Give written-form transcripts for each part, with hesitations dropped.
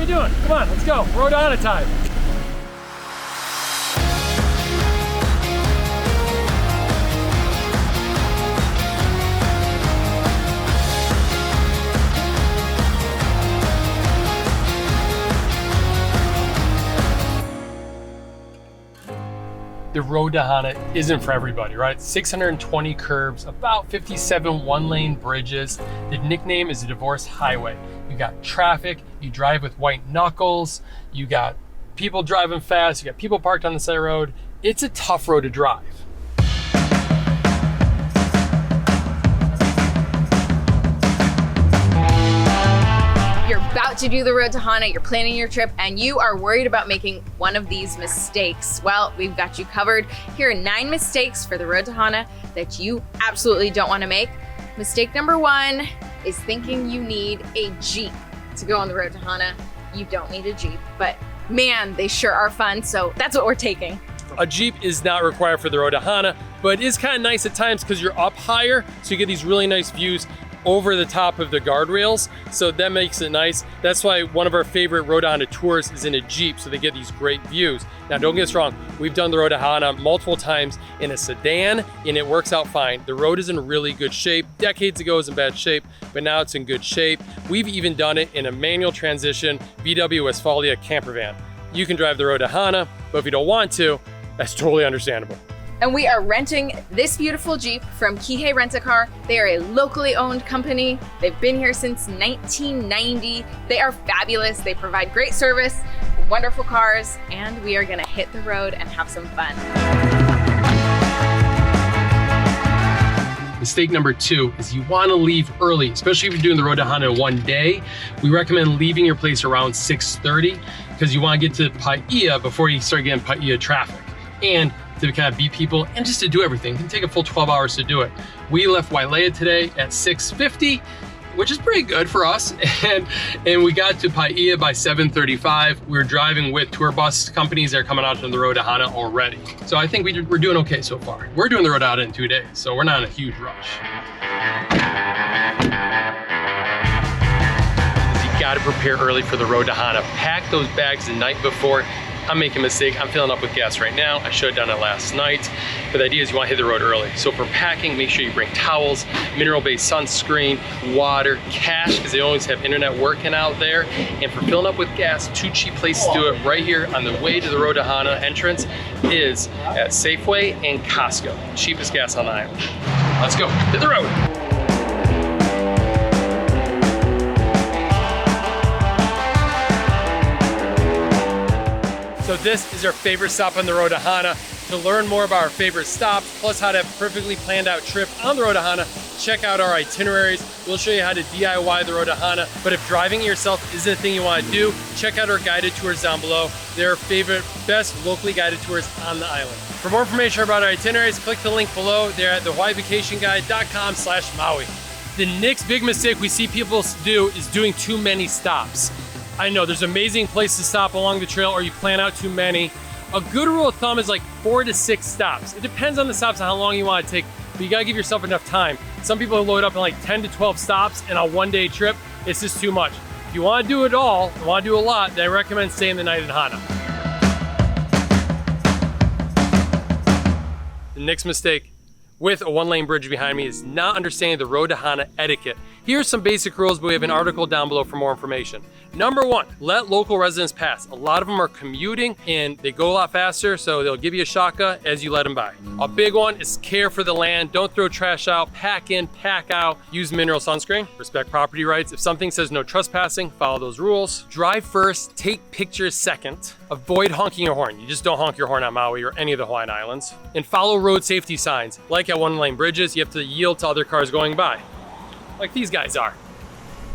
doing? Come on, let's go. Road to Hana time. The road to Hana isn't for everybody, right? 620 curbs, about 57 one-lane bridges. The nickname is the divorce highway. You got traffic, you drive with white knuckles, you got people driving fast, you got people parked on the side of the road. It's a tough road to drive. You're about to do the road to Hana, you're planning your trip, and you are worried about making one of these mistakes. Well, we've got you covered. Here are 9 mistakes for the road to Hana that you absolutely don't want to make. Mistake number 1 is thinking you need a Jeep to go on the road to Hana. You don't need a Jeep, but man, they sure are fun, so that's what we're taking. A Jeep is not required for the road to Hana, but it is kind of nice at times because you're up higher, so you get these really nice views over the top of the guardrails, so that makes it nice. That's why one of our favorite road to Hana tours is in a Jeep, so they get these great views. Now, don't get us wrong, we've done the road to Hana multiple times in a sedan, and it works out fine. The road is in really good shape. Decades ago it was in bad shape, but now it's in good shape. We've even done it in a manual transmission VW Westfalia camper van. You can drive the road to Hana, but if you don't want to, that's totally understandable. And we are renting this beautiful Jeep from Kihei Rent-A-Car. They are a locally owned company. They've been here since 1990. They are fabulous. They provide great service, wonderful cars, and we are gonna hit the road and have some fun. Mistake number 2 is you want to leave early, especially if you're doing the road to Hana one day. We recommend leaving your place around 6:30 because you want to get to Paia before you start getting Paia traffic. And to kind of beat people and just to do everything. It can take a full 12 hours to do it. We left Wailea today at 6:50, which is pretty good for us. And we got to Paia by 7:35. We were driving with tour bus companies that are coming out on the road to Hana already. So I think we're doing okay so far. We're doing the road to Hana in 2 days, so we're not in a huge rush. You gotta prepare early for the road to Hana. Pack those bags the night before. I'm making a mistake. I'm filling up with gas right now. I should have done it last night. But the idea is you want to hit the road early. So for packing, make sure you bring towels, mineral-based sunscreen, water, cash, because they always have internet working out there. And for filling up with gas, 2 cheap places to do it right here on the way to the road to Hana entrance is at Safeway and Costco. Cheapest gas on the island. Let's go, hit the road. So this is our favorite stop on the road to Hana. To learn more about our favorite stops, plus how to have a perfectly planned out trip on the road to Hana, check out our itineraries. We'll show you how to DIY the road to Hana. But if driving it yourself isn't a thing you want to do, check out our guided tours down below. They're our favorite, best locally guided tours on the island. For more information about our itineraries, click the link below. They're at thehawaiivacationguide.com/Maui. The next big mistake we see people do is doing too many stops. I know there's amazing places to stop along the trail, or you plan out too many. A good rule of thumb is like 4 to 6 stops. It depends on the stops and how long you want to take, but you gotta give yourself enough time. Some people load up in like 10 to 12 stops in a one-day trip. It's just too much. If you want to do it all, you want to do a lot, then I recommend staying the night in Hana. The next mistake with a one-lane bridge behind me is not understanding the road to Hana etiquette. Here are some basic rules, but we have an article down below for more information. Number 1, let local residents pass. A lot of them are commuting and they go a lot faster, so they'll give you a shaka as you let them by. A big one is care for the land. Don't throw trash out, pack in, pack out, use mineral sunscreen, respect property rights. If something says no trespassing, follow those rules. Drive first, take pictures second. Avoid honking your horn. You just don't honk your horn on Maui or any of the Hawaiian Islands. And follow road safety signs. Like at one-lane bridges, you have to yield to other cars going by, like these guys are.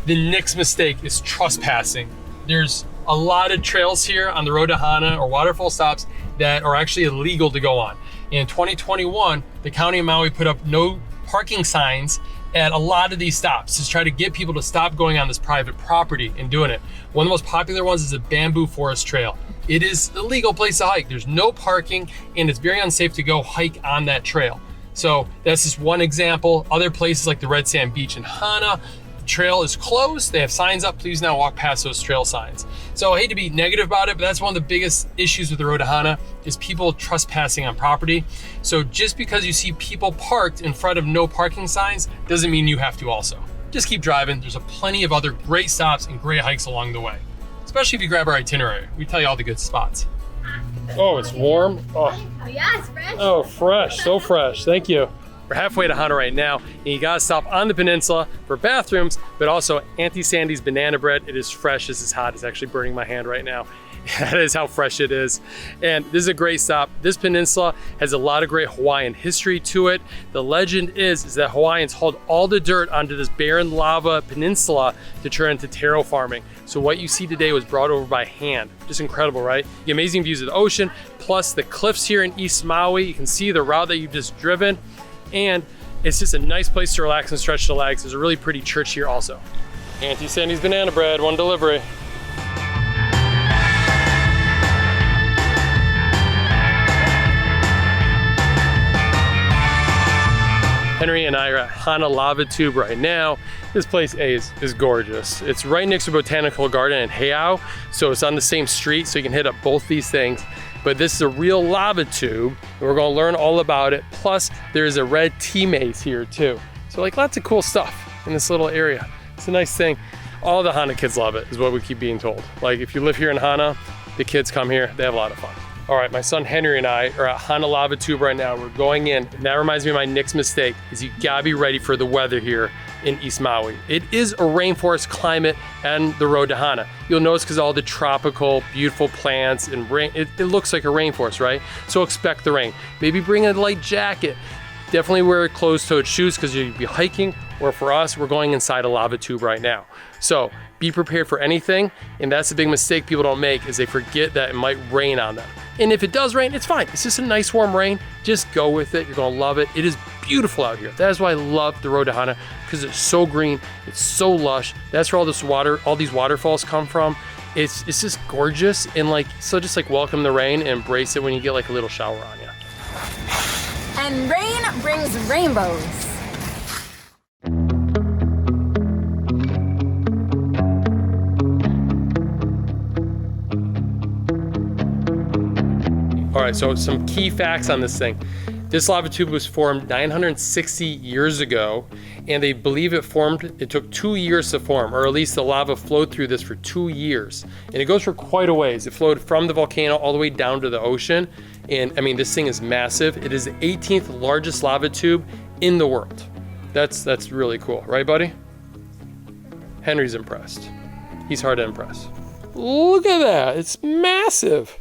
The next mistake is trespassing. There's a lot of trails here on the road to Hana or waterfall stops that are actually illegal to go on. In 2021, the county of Maui put up no parking signs at a lot of these stops to try to get people to stop going on this private property and doing it. One of the most popular ones is the Bamboo Forest Trail. It is a legal place to hike. There's no parking and it's very unsafe to go hike on that trail. So that's just one example. Other places like the Red Sand Beach in Hana, The trail is closed. They have signs up, please now walk past those trail signs. So I hate to be negative about it, but that's one of the biggest issues with the road to Hana is people trespassing on property. So just because you see people parked in front of no parking signs doesn't mean you have to also. Just keep driving. There's plenty of other great stops and great hikes along the way, especially if you grab our itinerary. We tell you all the good spots. Oh, it's warm. Oh, yeah, it's fresh. Oh, fresh, so fresh. Thank you. We're halfway to Hana right now, and you gotta stop on the peninsula for bathrooms, but also Auntie Sandy's banana bread. It is fresh. This is hot. It's actually burning my hand right now. That is how fresh it is. And this is a great stop. This peninsula has a lot of great Hawaiian history to it. The legend is that Hawaiians hauled all the dirt onto this barren lava peninsula to turn into taro farming. So what you see today was brought over by hand. Just incredible, right? The amazing views of the ocean, plus the cliffs here in East Maui. You can see the route that you've just driven. And it's just a nice place to relax and stretch the legs. There's a really pretty church here also. Auntie Sandy's banana bread, one delivery. Henry and I are at Hana Lava Tube right now. This place is gorgeous. It's right next to Botanical Garden in Heiau, so it's on the same street, so you can hit up both these things. But this is a real lava tube, and we're gonna learn all about it. Plus, there's a red tea maze here too. So like lots of cool stuff in this little area. It's a nice thing. All the Hana kids love it, is what we keep being told. Like if you live here in Hana, the kids come here, they have a lot of fun. All right, my son Henry and I are at Hana Lava Tube right now. We're going in, and that reminds me of my next mistake, is you gotta be ready for the weather here in East Maui. It is a rainforest climate and the road to Hana. You'll notice because all the tropical, beautiful plants and rain, it looks like a rainforest, right? So expect the rain. Maybe bring a light jacket. Definitely wear closed-toed shoes because you'll be hiking, or for us, we're going inside a lava tube right now. So be prepared for anything, and that's a big mistake people don't make, is they forget that it might rain on them. And if it does rain, it's fine. It's just a nice warm rain. Just go with it. You're gonna love it. It is beautiful out here. That is why I love the road to Hana, because it's so green, it's so lush. That's where all this water, all these waterfalls come from. It's just gorgeous, and like, so just like welcome the rain and embrace it when you get like a little shower on you. And rain brings rainbows. All right, so some key facts on this thing. This lava tube was formed 960 years ago, and they believe it took 2 years to form, or at least the lava flowed through this for 2 years. And it goes for quite a ways. It flowed from the volcano all the way down to the ocean. And I mean, this thing is massive. It is the 18th largest lava tube in the world. That's really cool, right, buddy? Henry's impressed. He's hard to impress. Look at that, it's massive.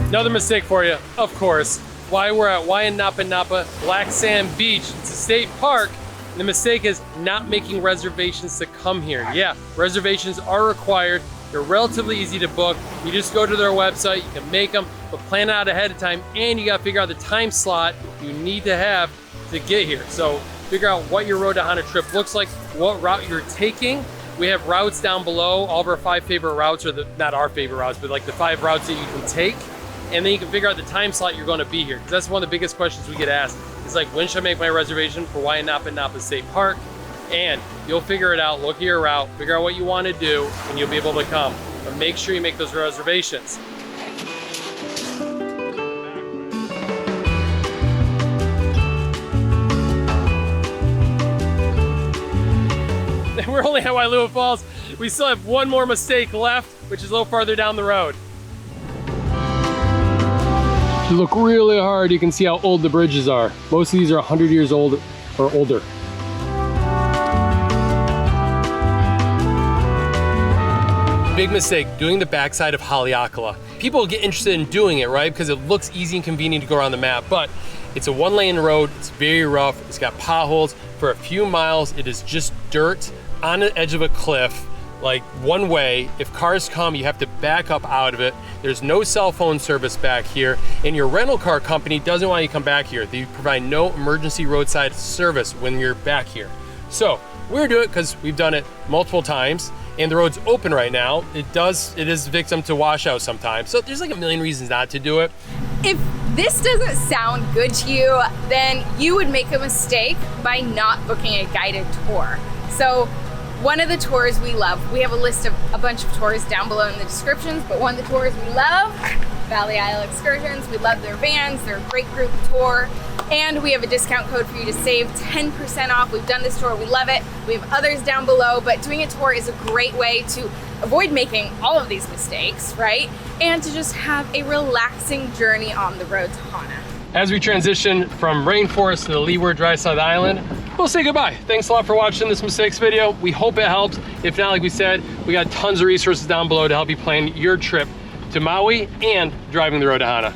Another mistake for you, of course. Why we're at Waianapanapa Black Sand Beach. It's a state park. And the mistake is not making reservations to come here. Yeah, reservations are required. They're relatively easy to book. You just go to their website, you can make them, but plan out ahead of time, and you gotta figure out the time slot you need to have to get here. So figure out what your road to Hana trip looks like, what route you're taking. We have routes down below, all of our 5 favorite routes, or not our favorite routes, but like the 5 routes that you can take. And then you can figure out the time slot you're gonna be here. Because that's one of the biggest questions we get asked. It's like, when should I make my reservation for Waianapanapa State Park? And you'll figure it out, look at your route, figure out what you wanna do, and you'll be able to come. But make sure you make those reservations. We're only at Waialua Falls. We still have one more mistake left, which is a little farther down the road. If you look really hard, you can see how old the bridges are. Most of these are 100 years old or older. Big mistake, doing the backside of Haleakala. People get interested in doing it, right? Because it looks easy and convenient to go around the map, but it's a 1-lane road, it's very rough, it's got potholes. For a few miles, it is just dirt on the edge of a cliff, like one way. If cars come, you have to back up out of it. There's no cell phone service back here, and your rental car company doesn't want you to come back here. They provide no emergency roadside service when you're back here. So we're doing it because we've done it multiple times, and the road's open right now, it is victim to washout sometimes. So there's like a million reasons not to do it. If this doesn't sound good to you, then you would make a mistake by not booking a guided tour. So one of the tours we love, we have a list of a bunch of tours down below in the descriptions, but one of the tours we love, Valley Isle Excursions. We love their vans, they're a great group tour, and we have a discount code for you to save 10% off. We've done this tour, we love it. We have others down below, but doing a tour is a great way to avoid making all of these mistakes, right? And to just have a relaxing journey on the road to Hana. As we transition from rainforest to the leeward dry side of the island, we'll say goodbye. Thanks a lot for watching this mistakes video. We hope it helps. If not, like we said, we got tons of resources down below to help you plan your trip to Maui and driving the road to Hana.